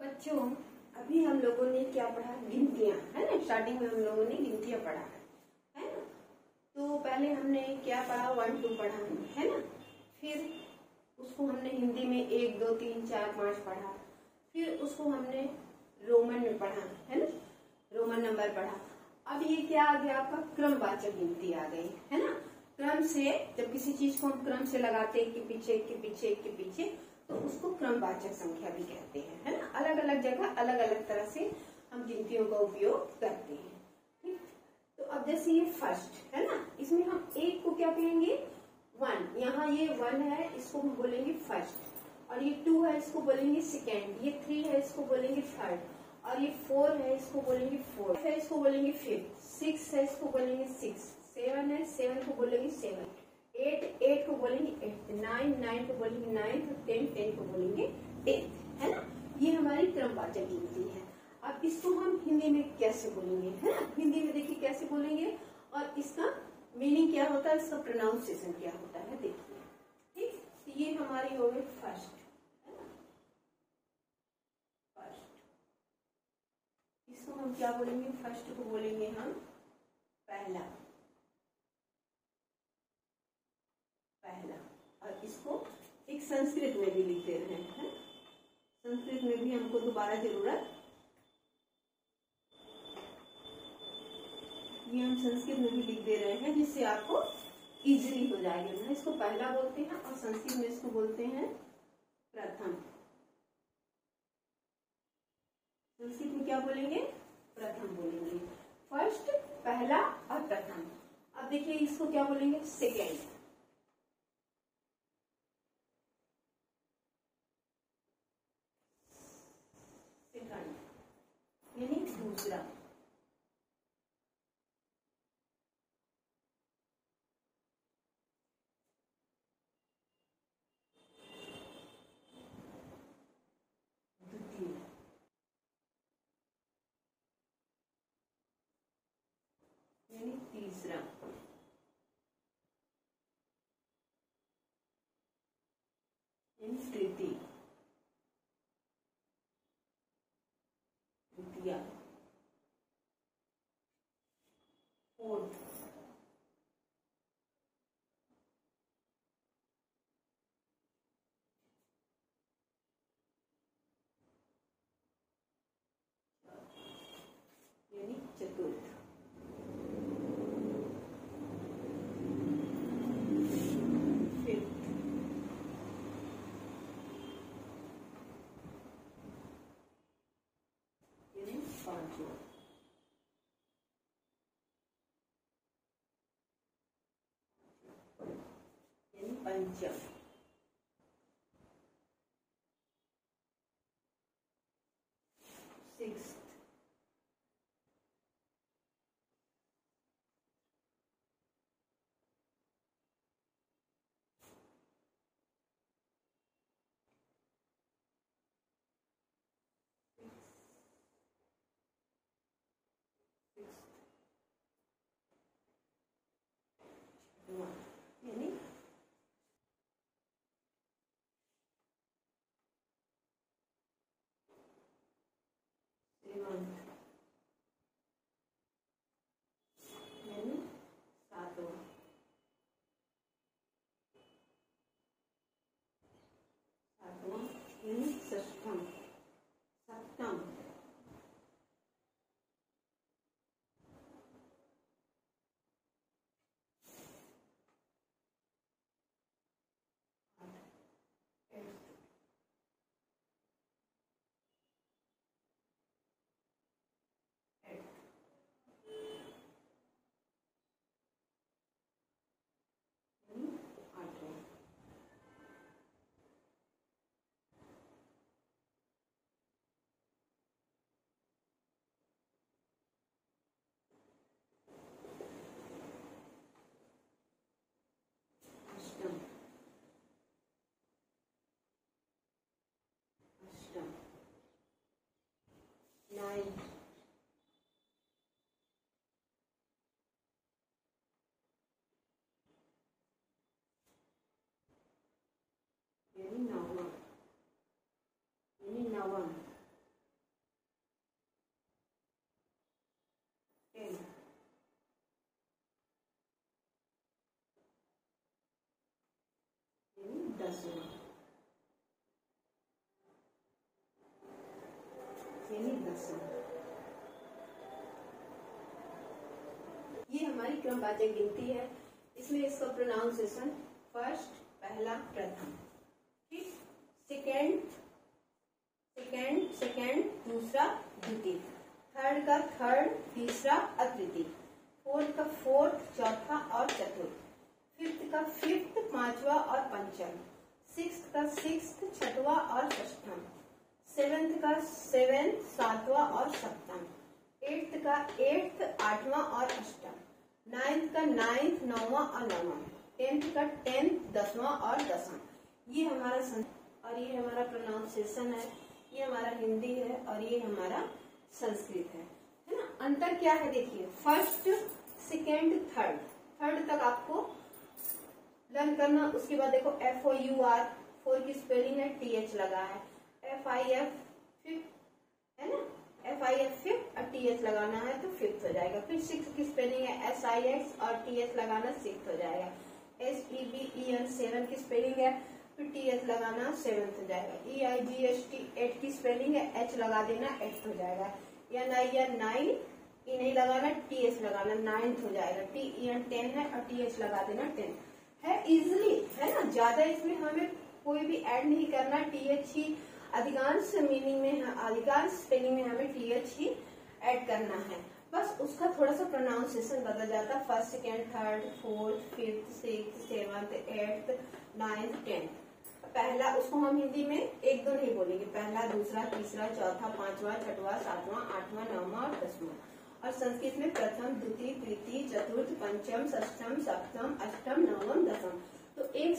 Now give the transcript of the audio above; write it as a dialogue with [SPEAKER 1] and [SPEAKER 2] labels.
[SPEAKER 1] बच्चों, अभी हम लोगों ने क्या पढ़ा? गिनतियां, है ना। स्टार्टिंग में हम लोगों ने गिनतियां पढ़ा है ना। तो पहले हमने क्या पढ़ा? 1 2 पढ़ा है ना। फिर उसको हमने हिंदी में 1 2 3 4 5 पढ़ा। फिर उसको हमने रोमन में पढ़ा, है ना, रोमन नंबर पढ़ा। अब ये क्या आ गया? आपका क्रमवाचक गिनती आ गई, है ना। क्रम से, जब किसी चीज को हम क्रम से लगाते हैं, एक के पीछे एक के पीछे एक के पीछे, तो उसको क्रमवाचक संख्या भी कहते हैं, है ना। अलग अलग जगह अलग अलग तरह से हम गिनतियों का उपयोग करते हैं, ठीक। तो अब जैसे ये फर्स्ट है ना, इसमें हम एक को क्या कहेंगे? 1। यहाँ ये 1 है, इसको हम बोलेंगे फर्स्ट। और ये 2 है, इसको बोलेंगे सेकेंड। ये 3 है, इसको बोलेंगे थर्ड। और ये 4 है, इसको बोलेंगे फोर्थ। है, इसको बोलेंगे फिफ्थ। 6 है, इसको बोलेंगे सिक्स। 7 है, 7 को बोलेंगे सेवन। 8 को बोलेंगे एट्थ। 9 को बोलेंगे नाइन्थ। 10 को बोलेंगे टेंथ, है ना। ये हमारी क्रमवाचक गिनती है। अब इसको हम हिंदी में कैसे बोलेंगे, है ना। हिंदी में देखिए कैसे बोलेंगे, और इसका मीनिंग क्या होता है, इसका प्रोनाउंसिएशन क्या होता है, देखिए, ठीक। तो ये हमारी हो गई फर्स्ट, है ना। फर्स्ट, इसको हम क्या बोलेंगे? फर्स्ट को बोलेंगे हम पहला। पहला। और इसको एक संस्कृत में भी लिख दे रहे हैं। संस्कृत में भी हमको दोबारा जरूरत, ये हम संस्कृत में भी लिख दे रहे हैं, जिससे आपको इजीली हो जाएगा। इसको पहला बोलते हैं, और संस्कृत में इसको बोलते हैं प्रथम। संस्कृत में क्या बोलेंगे? प्रथम बोलेंगे। फर्स्ट, पहला और प्रथम। अब देखिए इसको क्या बोलेंगे? सेकेंड। सेकंड यानी दूसरा। द्वितीय यानी तीसरा। यानी तृतीय। तृतीया। फोर्थ। यानी चतुर्थ। फिफ्थ। यानी पांचवा। यानी पंचम। सिक्स्थ। यानी सेवंथ। यानी सातवां। सातवां यानी षष्ठम। सप्तम। नाइन। यानी नौवां। यानी नवम। 10वां, यानी 10वां। ये हमारी क्रमवाचक गिनती है। इसमें इसका प्रोनाउंसिएशन फर्स्ट, पहला, प्रथम, ठीक, सेकेंड सेकेंड सेकेंड, दूसरा द्वितीय, थर्ड का थर्ड, तीसरा अद्वितीय, फोर्थ का फोर्थ, चौथा और चतुर्थ, फिफ्थ का फिफ्थ, पांचवा और पंचम, सिक्स्थ का सिक्स्थ, छठवा और षष्ठम, सेवेंथ का सेवेंथ, सातवां और सप्तम, एट्थ का एट्थ, आठवां और अष्टम, नाइन्थ का नाइन्थ, नौवां और नौवां, टेंथ का टेंथ, 10वां और 10वां। ये हमारा और ये हमारा प्रोनाउंसिएशन है, ये हमारा हिंदी है और ये हमारा संस्कृत है ना। अंतर क्या है देखिए, फर्स्ट, सेकेंड, थर्ड, थर्ड तक आपको लर्न करना। उसके बाद देखो FOUR, 4 की स्पेलिंग है, TH लगा है, FIF फिफ्थ है ना, FIF फिफ्थ और TH लगाना है तो फिफ्थ हो जाएगा। फिर 6 की स्पेलिंग है SIX और TH लगाना सिक्स्थ हो जाएगा। SEVEN 7 की स्पेलिंग है, फिर TH लगाना सेवेंथ हो जाएगा। EIGHT 8 की स्पेलिंग है, H लगा देना एट्थ हो जाएगा। NIN 9, E नहीं लगाना, TH लगाना नाइन्थ हो जाएगा। TEN 10 है और TH लगा देना 10 है। इजिली है ना, ज्यादा इसमें हमें कोई भी ऐड नहीं करना, TH ही अधिकांश मीनिंग में, अधिकांश स्पेलिंग में हमें TH ही ऐड करना है। बस उसका थोड़ा सा प्रोनाउंसिएशन बदल जाता है, first, second, third, fourth, fifth, sixth, seventh, eighth, ninth, 10th। पहला उसको हम हिंदी में एक दो नहीं बोलेंगे, पहला, दूसरा, तीसरा, चौथा, पांचवा, छठवां, सातवां, आठवां, नौवां और 10वां। और संस्कृत में प्रथम, द्वितीय, तृतीय, चतुर्थ, पंचम, षष्ठम, सप्तम, अष्टम, नवम, दसम। तो एक